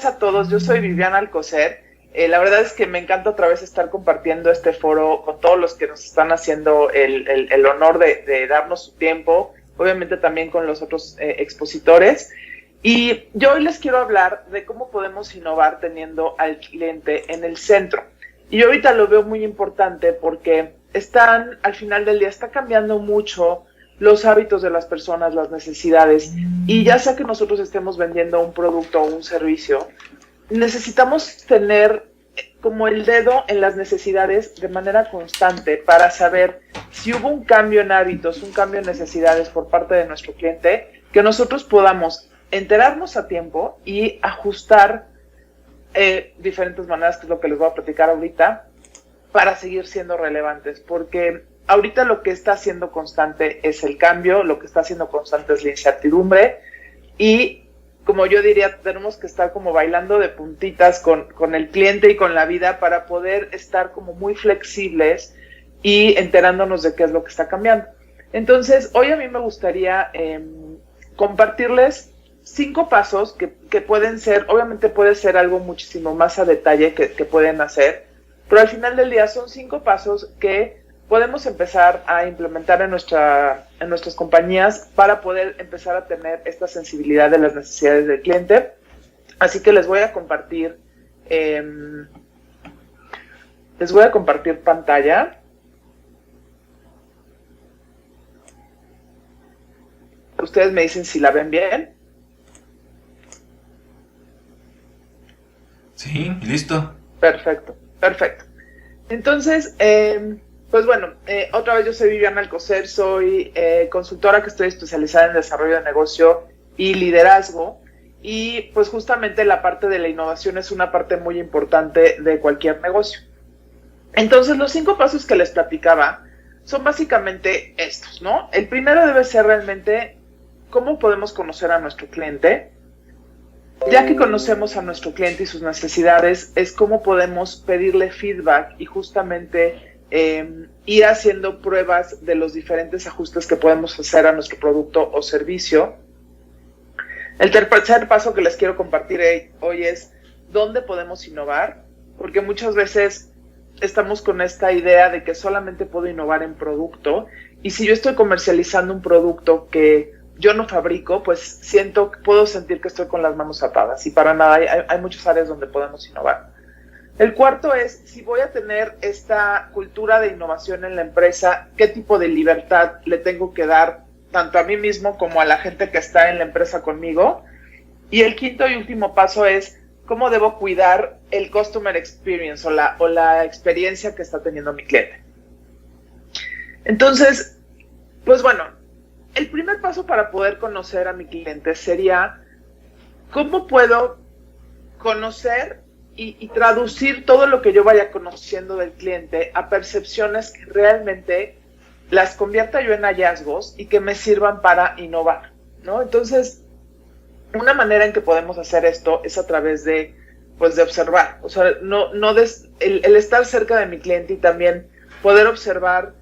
días a todos, yo soy Viviana Alcocer. La verdad es que me encanta otra vez estar compartiendo este foro con todos los que nos están haciendo el honor de darnos su tiempo, obviamente también con los otros expositores. Y yo hoy les quiero hablar de cómo podemos innovar teniendo al cliente en el centro. Y yo ahorita lo veo muy importante porque al final del día, está cambiando mucho los hábitos de las personas, las necesidades, y ya sea que nosotros estemos vendiendo un producto o un servicio, necesitamos tener como el dedo en las necesidades de manera constante para saber si hubo un cambio en hábitos, un cambio en necesidades por parte de nuestro cliente, que nosotros podamos enterarnos a tiempo y ajustar diferentes maneras, que es lo que les voy a platicar ahorita, para seguir siendo relevantes, porque ahorita lo que está siendo constante es el cambio, lo que está siendo constante es la incertidumbre, y como yo diría, tenemos que estar como bailando de puntitas con el cliente y con la vida para poder estar como muy flexibles y enterándonos de qué es lo que está cambiando. Entonces, hoy a mí me gustaría compartirles 5 pasos que pueden ser, obviamente puede ser algo muchísimo más a detalle que pueden hacer, pero al final del día son 5 pasos que podemos empezar a implementar en nuestras compañías para poder empezar a tener esta sensibilidad de las necesidades del cliente. Así que les voy a compartir pantalla. Ustedes me dicen si la ven bien. Sí, listo. Perfecto. Entonces, pues bueno, otra vez yo soy Viviana Alcocer, soy consultora que estoy especializada en desarrollo de negocio y liderazgo, y pues justamente la parte de la innovación es una parte muy importante de cualquier negocio. Entonces, los 5 pasos que les platicaba son básicamente estos, ¿no? El primero debe ser realmente cómo podemos conocer a nuestro cliente. Ya que conocemos a nuestro cliente y sus necesidades, es cómo podemos pedirle feedback y justamente ir haciendo pruebas de los diferentes ajustes que podemos hacer a nuestro producto o servicio. El tercer paso que les quiero compartir hoy es dónde podemos innovar, porque muchas veces estamos con esta idea de que solamente puedo innovar en producto, y si yo estoy comercializando un producto que yo no fabrico, pues puedo sentir que estoy con las manos atadas, y para nada, hay muchas áreas donde podemos innovar. El cuarto es, si voy a tener esta cultura de innovación en la empresa, ¿qué tipo de libertad le tengo que dar tanto a mí mismo como a la gente que está en la empresa conmigo? Y el quinto y último paso es, ¿cómo debo cuidar el customer experience o la experiencia que está teniendo mi cliente? Entonces, pues bueno, el primer paso para poder conocer a mi cliente sería, ¿cómo puedo conocer y traducir todo lo que yo vaya conociendo del cliente a percepciones que realmente las convierta yo en hallazgos y que me sirvan para innovar, ¿no? Entonces, una manera en que podemos hacer esto es a través de observar, o sea, el estar cerca de mi cliente y también poder observar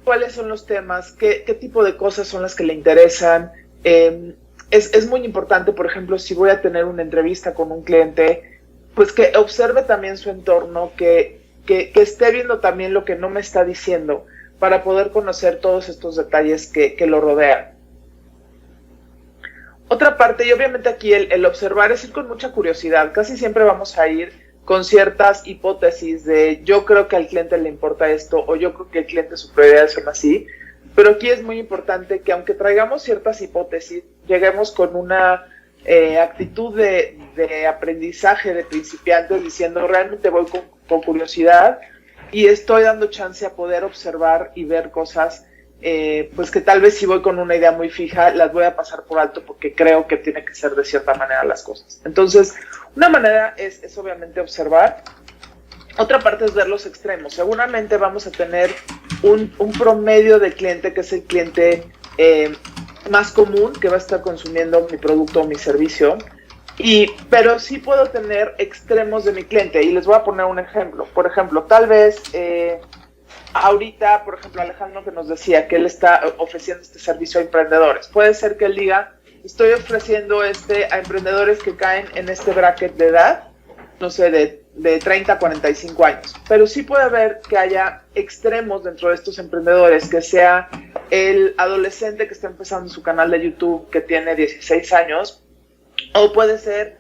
cuáles son los temas, qué tipo de cosas son las que le interesan. Es muy importante, por ejemplo, si voy a tener una entrevista con un cliente, pues que observe también su entorno, que esté viendo también lo que no me está diciendo, para poder conocer todos estos detalles que lo rodean. Otra parte, y obviamente aquí el observar, es ir con mucha curiosidad. Casi siempre vamos a ir con ciertas hipótesis de yo creo que al cliente le importa esto, o yo creo que el cliente sus prioridades son así, pero aquí es muy importante que aunque traigamos ciertas hipótesis, lleguemos con una actitud de aprendizaje de principiantes, diciendo realmente voy con curiosidad y estoy dando chance a poder observar y ver cosas pues que tal vez si voy con una idea muy fija las voy a pasar por alto porque creo que tiene que ser de cierta manera las cosas. Entonces, una manera es obviamente observar. Otra parte es ver los extremos. Seguramente vamos a tener un promedio de cliente que es el cliente más común que va a estar consumiendo mi producto o mi servicio, pero sí puedo tener extremos de mi cliente, y les voy a poner un ejemplo. Por ejemplo, tal vez ahorita, por ejemplo, Alejandro, que nos decía que él está ofreciendo este servicio a emprendedores, puede ser que él diga, estoy ofreciendo a emprendedores que caen en este bracket de edad, no sé, de 30 a 45 años. Pero sí puede haber que haya extremos dentro de estos emprendedores, que sea el adolescente que está empezando su canal de YouTube que tiene 16 años, o puede ser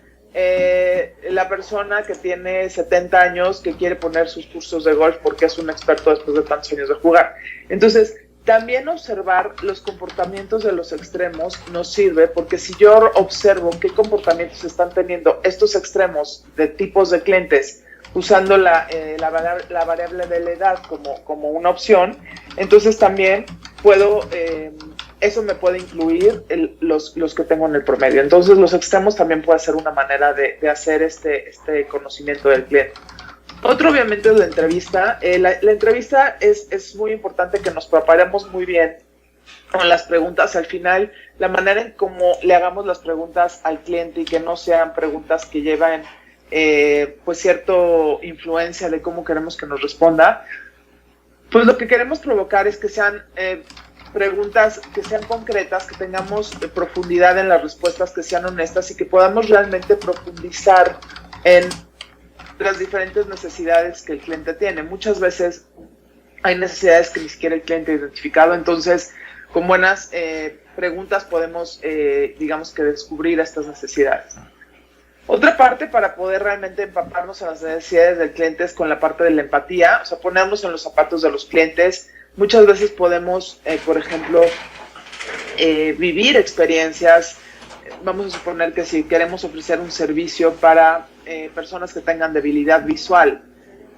la persona que tiene 70 años que quiere poner sus cursos de golf porque es un experto después de tantos años de jugar. Entonces, también observar los comportamientos de los extremos nos sirve, porque si yo observo qué comportamientos están teniendo estos extremos de tipos de clientes usando la variable de la edad como una opción, entonces también puedo, eso me puede incluir los que tengo en el promedio. Entonces los extremos también puede ser una manera de hacer este conocimiento del cliente. Otro, obviamente, es la entrevista. La entrevista es muy importante que nos preparemos muy bien con las preguntas. Al final, la manera en cómo le hagamos las preguntas al cliente y que no sean preguntas que llevan pues cierta influencia de cómo queremos que nos responda, pues lo que queremos provocar es que sean preguntas que sean concretas, que tengamos profundidad en las respuestas, que sean honestas y que podamos realmente profundizar en las diferentes necesidades que el cliente tiene. Muchas veces hay necesidades que ni siquiera el cliente ha identificado, entonces con buenas preguntas podemos, digamos que descubrir estas necesidades. Otra parte para poder realmente empaparnos en las necesidades del cliente es con la parte de la empatía, o sea, ponernos en los zapatos de los clientes. Muchas veces podemos, por ejemplo, vivir experiencias. Vamos a suponer que si queremos ofrecer un servicio para personas que tengan debilidad visual,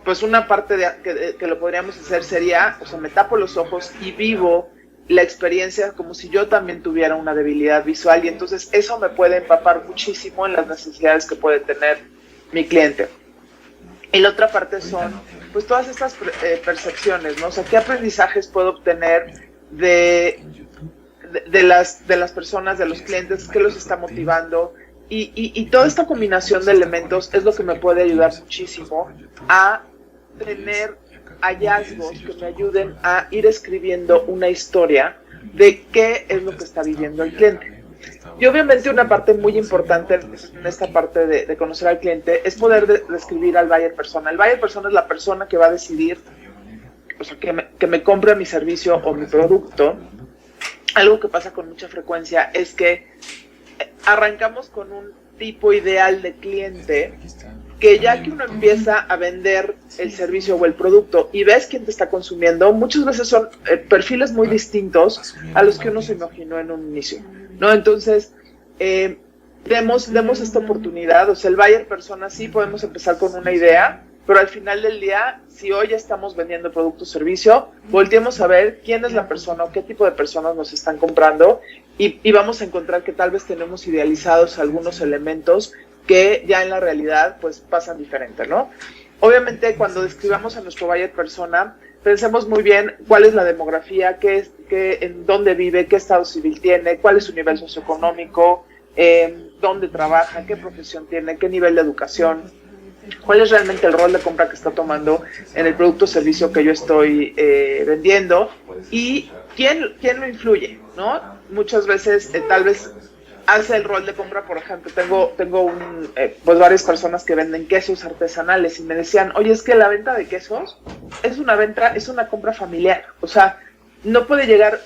pues una parte que lo podríamos hacer sería, o sea, me tapo los ojos y vivo la experiencia como si yo también tuviera una debilidad visual, y entonces eso me puede empapar muchísimo en las necesidades que puede tener mi cliente. Y la otra parte son pues todas estas percepciones, ¿no? O sea, ¿qué aprendizajes puedo obtener de las personas, de los clientes, qué los está motivando? Y toda esta combinación de elementos es lo que me puede ayudar muchísimo a tener hallazgos que me ayuden a ir escribiendo una historia de qué es lo que está viviendo el cliente. Y obviamente una parte muy importante en esta parte de conocer al cliente es poder describir al buyer persona. El buyer persona es la persona que va a decidir, o sea, que me compre mi servicio o mi producto. Algo que pasa con mucha frecuencia es que arrancamos con un tipo ideal de cliente que ya que uno empieza a vender el servicio o el producto y ves quién te está consumiendo, muchas veces son perfiles muy distintos a los que uno se imaginó en un inicio, ¿no? Entonces, demos esta oportunidad. O sea, el buyer persona sí podemos empezar con una idea, pero al final del día, si hoy ya estamos vendiendo producto o servicio, volteemos a ver quién es la persona o qué tipo de personas nos están comprando y vamos a encontrar que tal vez tenemos idealizados algunos elementos que ya en la realidad pues pasan diferente, ¿no? Obviamente cuando describamos a nuestro buyer persona, pensemos muy bien cuál es la demografía, en dónde vive, qué estado civil tiene, cuál es su nivel socioeconómico, dónde trabaja, qué profesión tiene, qué nivel de educación, cuál es realmente el rol de compra que está tomando en el producto o servicio que yo estoy vendiendo y quién lo influye, ¿no? Muchas veces tal vez hace el rol de compra. Por ejemplo, tengo pues varias personas que venden quesos artesanales y me decían, oye, es que la venta de quesos es una compra familiar. O sea, no puede llegar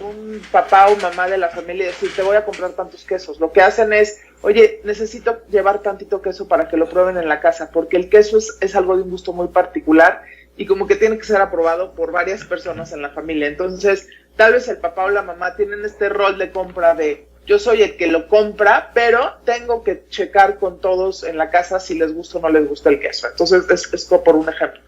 un papá o mamá de la familia y decir, te voy a comprar tantos quesos. Lo que hacen es, oye, necesito llevar tantito queso para que lo prueben en la casa, porque el queso es algo de un gusto muy particular y como que tiene que ser aprobado por varias personas en la familia. Entonces, tal vez el papá o la mamá tienen este rol de compra de, yo soy el que lo compra, pero tengo que checar con todos en la casa si les gusta o no les gusta el queso. Entonces, esto por un ejemplo.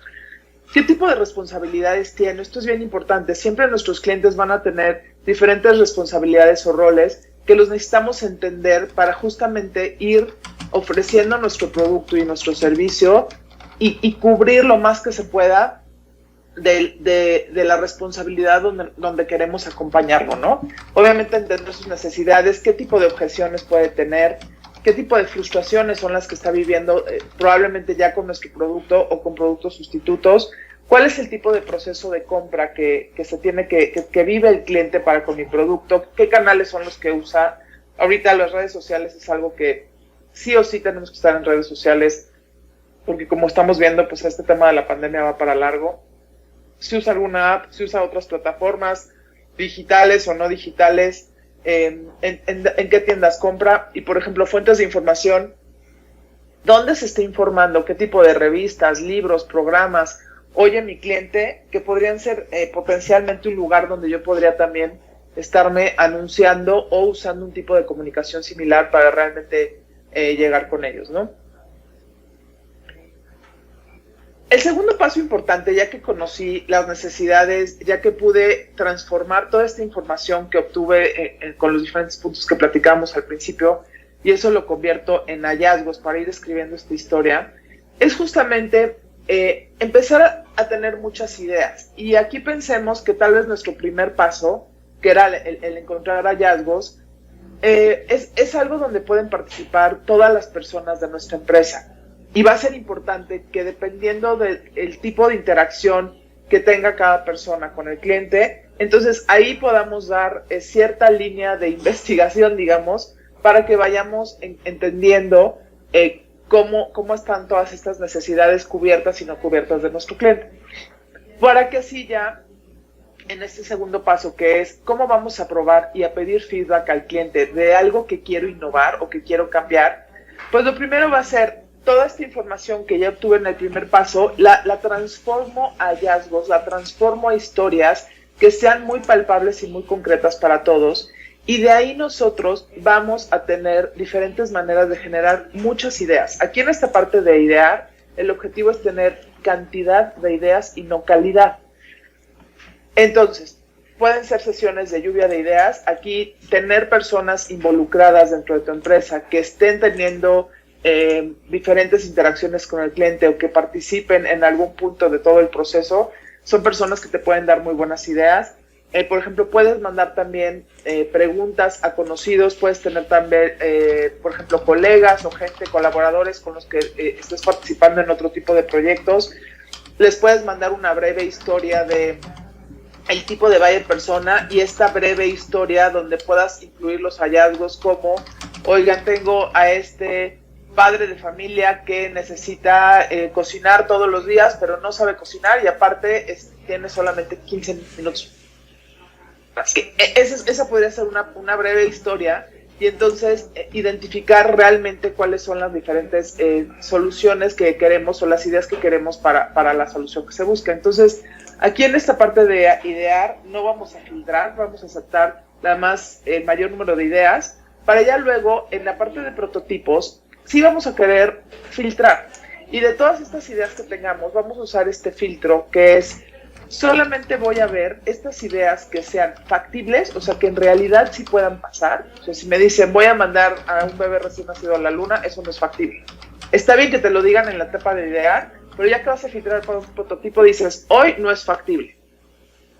¿Qué tipo de responsabilidades tiene? Esto es bien importante. Siempre nuestros clientes van a tener diferentes responsabilidades o roles que los necesitamos entender para justamente ir ofreciendo nuestro producto y nuestro servicio y cubrir lo más que se pueda de la responsabilidad donde queremos acompañarlo, ¿no? Obviamente entender sus necesidades, qué tipo de objeciones puede tener, qué tipo de frustraciones son las que está viviendo probablemente ya con nuestro producto o con productos sustitutos, cuál es el tipo de proceso de compra que se tiene que vive el cliente para con mi producto, qué canales son los que usa Ahorita las redes sociales es algo que sí o sí tenemos que estar en redes sociales, porque como estamos viendo, pues este tema de la pandemia va para largo. Se usa alguna app, se usa otras plataformas, digitales o no digitales, en qué tiendas compra, y por ejemplo, fuentes de información, dónde se está informando, qué tipo de revistas, libros, programas oye mi cliente, que podrían ser potencialmente un lugar donde yo podría también estarme anunciando o usando un tipo de comunicación similar para realmente llegar con ellos, ¿no? El segundo paso importante, ya que conocí las necesidades, ya que pude transformar toda esta información que obtuve con los diferentes puntos que platicamos al principio, y eso lo convierto en hallazgos para ir escribiendo esta historia, es justamente empezar a tener muchas ideas. Y aquí pensemos que tal vez nuestro primer paso, que era el encontrar hallazgos, es algo donde pueden participar todas las personas de nuestra empresa. Y va a ser importante que dependiendo del tipo de interacción que tenga cada persona con el cliente, entonces ahí podamos dar cierta línea de investigación, digamos, para que vayamos entendiendo cómo están todas estas necesidades cubiertas y no cubiertas de nuestro cliente. Para que así ya, en este segundo paso, que es cómo vamos a probar y a pedir feedback al cliente de algo que quiero innovar o que quiero cambiar, pues lo primero va a ser toda esta información que ya obtuve en el primer paso, la transformo a hallazgos, la transformo a historias que sean muy palpables y muy concretas para todos. Y de ahí nosotros vamos a tener diferentes maneras de generar muchas ideas. Aquí en esta parte de idear, el objetivo es tener cantidad de ideas y no calidad. Entonces, pueden ser sesiones de lluvia de ideas. Aquí tener personas involucradas dentro de tu empresa que estén teniendo diferentes interacciones con el cliente o que participen en algún punto de todo el proceso, son personas que te pueden dar muy buenas ideas. Por ejemplo, puedes mandar también preguntas a conocidos, puedes tener también, por ejemplo, colegas o gente, colaboradores con los que estés participando en otro tipo de proyectos. Les puedes mandar una breve historia de el tipo de buyer persona y esta breve historia donde puedas incluir los hallazgos como, oigan, tengo a este padre de familia que necesita cocinar todos los días, pero no sabe cocinar y aparte tiene solamente 15 minutos. Esa podría ser una breve historia y entonces identificar realmente cuáles son las diferentes soluciones que queremos o las ideas que queremos para la solución que se busca. Entonces, aquí en esta parte de idear no vamos a filtrar, vamos a aceptar el mayor número de ideas, para ya luego en la parte de prototipos sí vamos a querer filtrar. Y de todas estas ideas que tengamos, vamos a usar este filtro que es solamente voy a ver estas ideas que sean factibles, o sea, que en realidad sí puedan pasar. O sea, si me dicen, voy a mandar a un bebé recién nacido a la luna, eso no es factible. Está bien que te lo digan en la etapa de idear, pero ya que vas a filtrar para un prototipo, dices, hoy no es factible.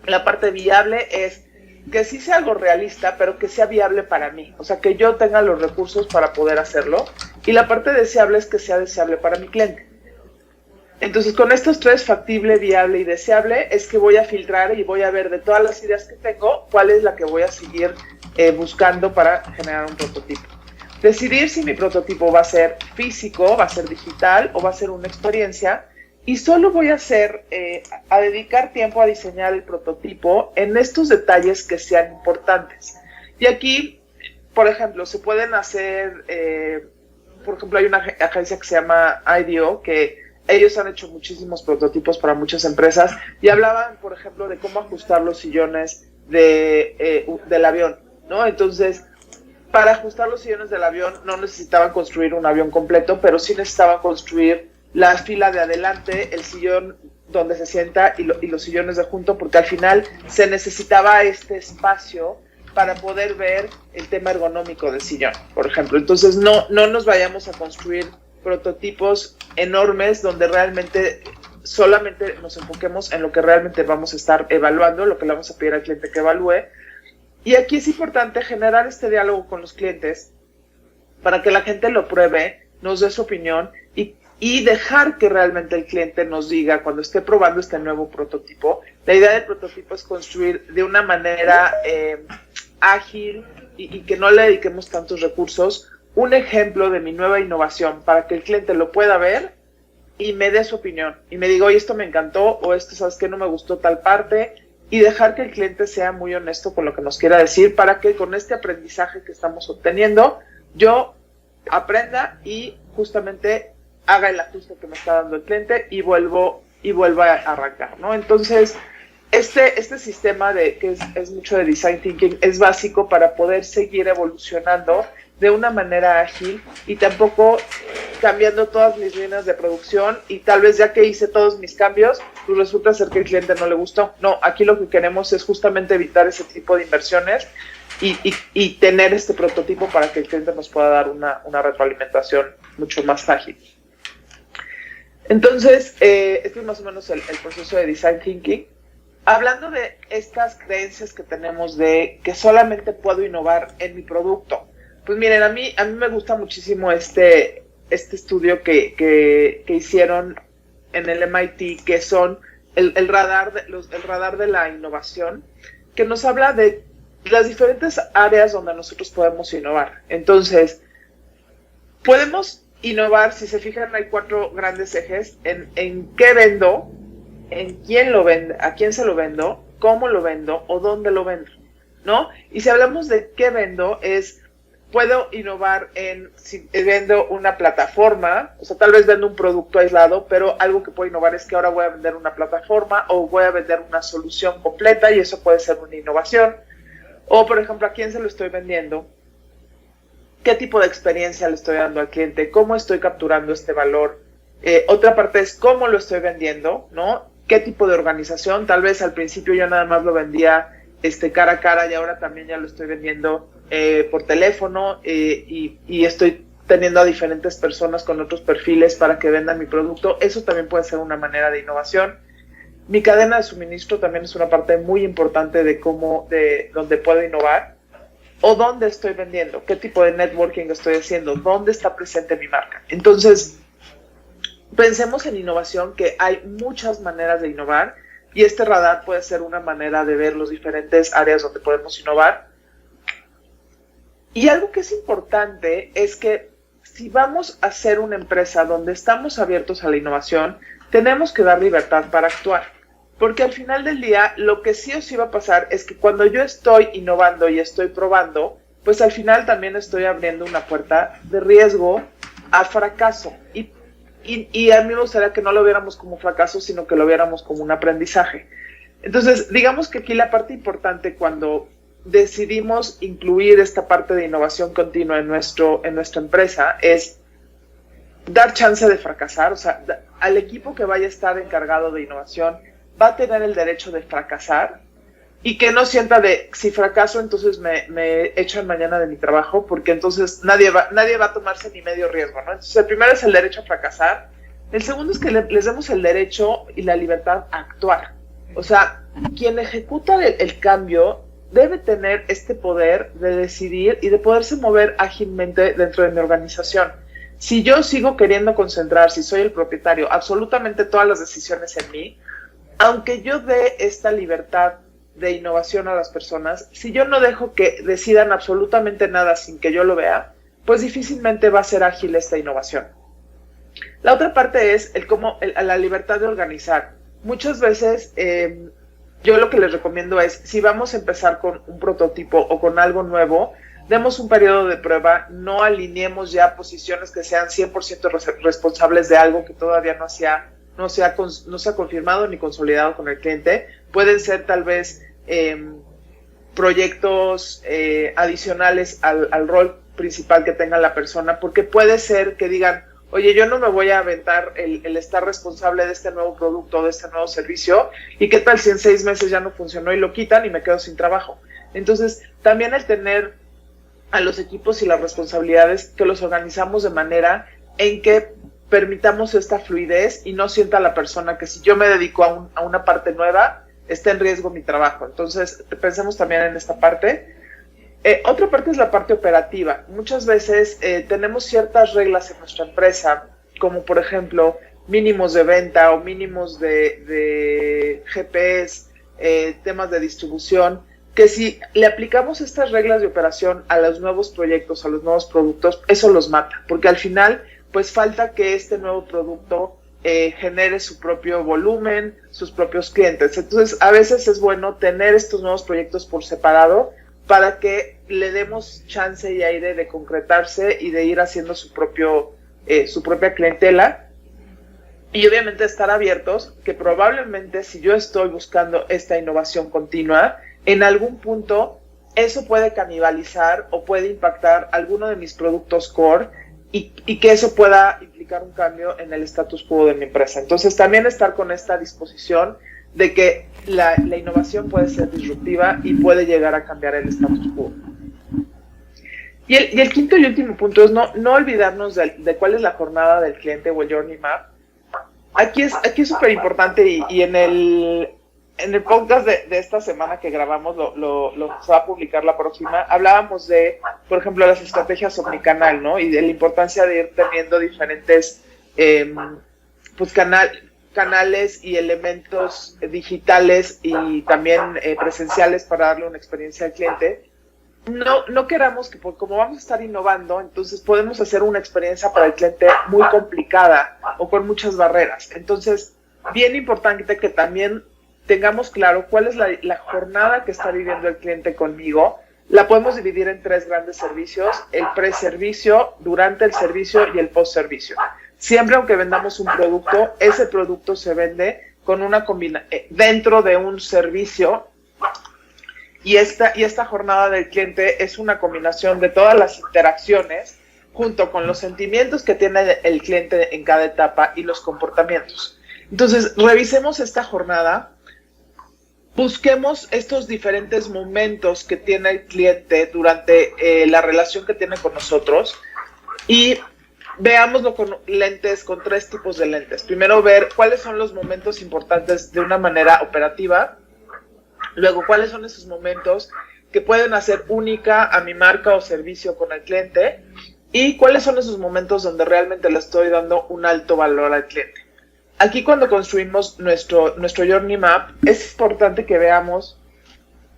La parte viable es que sí sea algo realista, pero que sea viable para mí. O sea, que yo tenga los recursos para poder hacerlo. Y la parte deseable es que sea deseable para mi cliente. Entonces, con estos tres, factible, viable y deseable, es que voy a filtrar y voy a ver de todas las ideas que tengo, cuál es la que voy a seguir buscando para generar un prototipo. Decidir si mi prototipo va a ser físico, va a ser digital o va a ser una experiencia. Y solo voy a dedicar tiempo a diseñar el prototipo en estos detalles que sean importantes. Y aquí, por ejemplo, se pueden hacer, por ejemplo, hay una agencia que se llama IDEO, que ellos han hecho muchísimos prototipos para muchas empresas y hablaban, por ejemplo, de cómo ajustar los sillones del avión, ¿no? Entonces, para ajustar los sillones del avión no necesitaban construir un avión completo, pero sí necesitaban construir la fila de adelante, el sillón donde se sienta y los sillones de junto, porque al final se necesitaba este espacio para poder ver el tema ergonómico del sillón, por ejemplo. Entonces no nos vayamos a construir prototipos enormes donde realmente solamente nos enfoquemos en lo que realmente vamos a estar evaluando, lo que le vamos a pedir al cliente que evalúe. Y aquí es importante generar este diálogo con los clientes para que la gente lo pruebe, nos dé su opinión y dejar que realmente el cliente nos diga cuando esté probando este nuevo prototipo. La idea del prototipo es construir de una manera ágil, y que no le dediquemos tantos recursos, un ejemplo de mi nueva innovación para que el cliente lo pueda ver y me dé su opinión y me diga, oye, esto me encantó o esto, ¿sabes qué? No me gustó tal parte, y dejar que el cliente sea muy honesto con lo que nos quiera decir para que con este aprendizaje que estamos obteniendo yo aprenda y justamente haga el ajuste que me está dando el cliente y vuelva a arrancar, ¿no? Entonces, este sistema que es mucho de design thinking es básico para poder seguir evolucionando de una manera ágil y tampoco cambiando todas mis líneas de producción y tal vez ya que hice todos mis cambios, pues resulta ser que al cliente no le gustó. No, aquí lo que queremos es justamente evitar ese tipo de inversiones y tener este prototipo para que el cliente nos pueda dar una retroalimentación mucho más ágil. Entonces, este es más o menos el proceso de design thinking. Hablando de estas creencias que tenemos de que solamente puedo innovar en mi producto, pues miren, a mí me gusta muchísimo este estudio que hicieron en el MIT, que son el radar de la innovación, que nos habla de las diferentes áreas donde nosotros podemos innovar. Entonces, podemos innovar, si se fijan, hay 4 grandes ejes en qué vendo, en quién lo vende, a quién se lo vendo, cómo lo vendo o dónde lo vendo, ¿no? Y si hablamos de qué vendo, puedo innovar si vendo una plataforma, o sea, tal vez vendo un producto aislado, pero algo que puedo innovar es que ahora voy a vender una plataforma o voy a vender una solución completa y eso puede ser una innovación. O, por ejemplo, ¿a quién se lo estoy vendiendo? ¿Qué tipo de experiencia le estoy dando al cliente? ¿Cómo estoy capturando este valor? Otra parte es cómo lo estoy vendiendo, ¿no? ¿Qué tipo de organización? Tal vez al principio yo nada más lo vendía cara a cara y ahora también ya lo estoy vendiendo por teléfono y estoy teniendo a diferentes personas con otros perfiles para que vendan mi producto. Eso también puede ser una manera de innovación. Mi cadena de suministro también es una parte muy importante de donde puedo innovar. O dónde estoy vendiendo, qué tipo de networking estoy haciendo, dónde está presente mi marca. Entonces, pensemos en innovación, que hay muchas maneras de innovar y este radar puede ser una manera de ver las diferentes áreas donde podemos innovar. Y algo que es importante es que si vamos a ser una empresa donde estamos abiertos a la innovación, tenemos que dar libertad para actuar. Porque al final del día, lo que sí o sí va a pasar es que cuando yo estoy innovando y estoy probando, pues al final también estoy abriendo una puerta de riesgo a fracaso. Y a mí me gustaría que no lo viéramos como fracaso, sino que lo viéramos como un aprendizaje. Entonces, digamos que aquí la parte importante cuando decidimos incluir esta parte de innovación continua en nuestra empresa es dar chance de fracasar. O sea, al equipo que vaya a estar encargado de innovación va a tener el derecho de fracasar y que no sienta de si fracaso entonces me echan mañana de mi trabajo, porque entonces nadie va a tomarse ni medio riesgo, ¿no? Entonces el primero es el derecho a fracasar, el segundo es que les demos el derecho y la libertad a actuar. O sea, quien ejecuta el cambio debe tener este poder de decidir y de poderse mover ágilmente dentro de mi organización. Si yo sigo queriendo concentrar, si soy el propietario, absolutamente todas las decisiones en mí, aunque yo dé esta libertad de innovación a las personas, si yo no dejo que decidan absolutamente nada sin que yo lo vea, pues difícilmente va a ser ágil esta innovación. La otra parte es la libertad de organizar. Muchas veces yo lo que les recomiendo es, si vamos a empezar con un prototipo o con algo nuevo, demos un periodo de prueba, no alineemos ya posiciones que sean 100% responsables de algo que todavía no se ha confirmado ni consolidado con el cliente. Pueden ser tal vez proyectos adicionales al rol principal que tenga la persona, porque puede ser que digan, oye, yo no me voy a aventar el estar responsable de este nuevo producto, de este nuevo servicio, y qué tal si en 6 meses ya no funcionó y lo quitan y me quedo sin trabajo. Entonces, también el tener a los equipos y las responsabilidades que los organizamos de manera en que permitamos esta fluidez y no sienta la persona que si yo me dedico a una parte nueva, está en riesgo mi trabajo. Entonces, pensemos también en esta parte. Otra parte es la parte operativa. Muchas veces tenemos ciertas reglas en nuestra empresa, como por ejemplo, mínimos de venta o mínimos de GPS, temas de distribución, que si le aplicamos estas reglas de operación a los nuevos proyectos, a los nuevos productos, eso los mata, porque al final pues falta que este nuevo producto genere su propio volumen, sus propios clientes. Entonces a veces es bueno tener estos nuevos proyectos por separado para que le demos chance y aire de concretarse y de ir haciendo su propia clientela. Y obviamente estar abiertos, que probablemente si yo estoy buscando esta innovación continua, en algún punto eso puede canibalizar o puede impactar alguno de mis productos core y que eso pueda implicar un cambio en el status quo de mi empresa. Entonces también estar con esta disposición de que la innovación puede ser disruptiva y puede llegar a cambiar el status quo. Y el quinto y último punto es no olvidarnos de cuál es la jornada del cliente o el Journey Map. Aquí es súper importante y en el podcast de esta semana que grabamos, lo se va a publicar la próxima, hablábamos de, por ejemplo, las estrategias omnicanal, ¿no? Y de la importancia de ir teniendo diferentes pues canales y elementos digitales y también presenciales para darle una experiencia al cliente. No queramos que, como vamos a estar innovando, entonces podemos hacer una experiencia para el cliente muy complicada o con muchas barreras. Entonces, bien importante que también tengamos claro cuál es la jornada que está viviendo el cliente conmigo. La podemos dividir en 3 grandes servicios: el pre-servicio, durante el servicio y el post-servicio. Siempre aunque vendamos un producto, ese producto se vende con una dentro de un servicio. Y esta jornada del cliente es una combinación de todas las interacciones junto con los sentimientos que tiene el cliente en cada etapa y los comportamientos. Entonces, revisemos esta jornada, busquemos estos diferentes momentos que tiene el cliente durante la relación que tiene con nosotros y veámoslo con 3 tipos de lentes. Primero, ver cuáles son los momentos importantes de una manera operativa. Luego, ¿cuáles son esos momentos que pueden hacer única a mi marca o servicio con el cliente? ¿Y cuáles son esos momentos donde realmente le estoy dando un alto valor al cliente? Aquí, cuando construimos nuestro Journey Map, es importante que veamos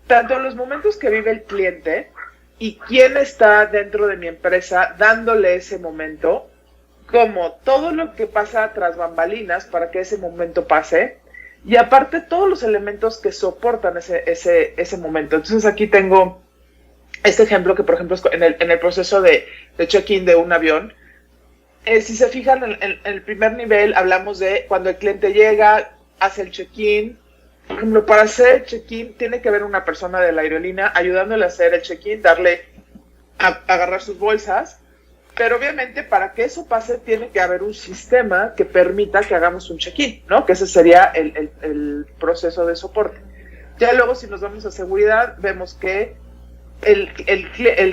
tanto los momentos que vive el cliente y quién está dentro de mi empresa dándole ese momento, como todo lo que pasa tras bambalinas para que ese momento pase. Y aparte todos los elementos que soportan ese momento. Entonces aquí tengo este ejemplo que, por ejemplo, es en el proceso de check-in de un avión. Si se fijan en el primer nivel, hablamos de cuando el cliente llega, hace el check-in. Por ejemplo, para hacer el check-in tiene que haber una persona de la aerolínea ayudándole a hacer el check-in, darle a agarrar sus bolsas. Pero obviamente para que eso pase tiene que haber un sistema que permita que hagamos un check-in, ¿no? Que ese sería el proceso de soporte. Ya luego, si nos vamos a seguridad, vemos que el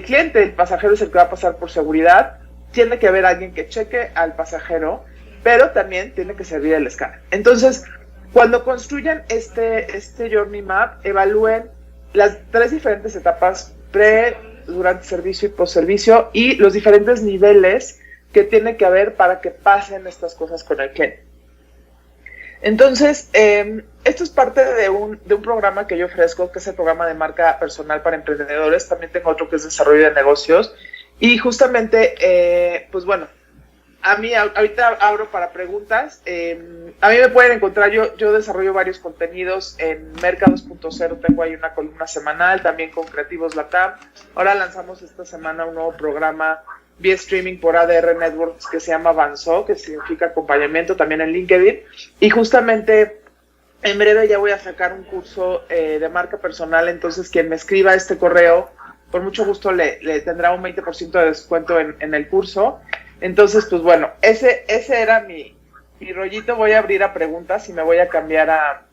cliente, el pasajero, es el que va a pasar por seguridad. Tiene que haber alguien que cheque al pasajero, pero también tiene que servir el escáner. Entonces, cuando construyan este Journey Map, evalúen las 3 diferentes etapas: durante servicio y post-servicio, y los diferentes niveles que tiene que haber para que pasen estas cosas con el cliente. Entonces, esto es parte de un programa que yo ofrezco, que es el programa de marca personal para emprendedores. También tengo otro que es desarrollo de negocios. Y justamente, pues bueno, a mí ahorita abro para preguntas. A mí me pueden encontrar, yo desarrollo varios contenidos en Mercados.0, tengo ahí una columna semanal, también con Creativos Latam. Ahora lanzamos esta semana un nuevo programa vía streaming por ADR Networks que se llama Avanzó, que significa acompañamiento, también en LinkedIn. Y justamente en breve ya voy a sacar un curso de marca personal, entonces quien me escriba este correo, por mucho gusto le tendrá un 20% de descuento en el curso. Entonces, pues bueno, ese era mi rollito. Voy a abrir a preguntas y me voy a cambiar a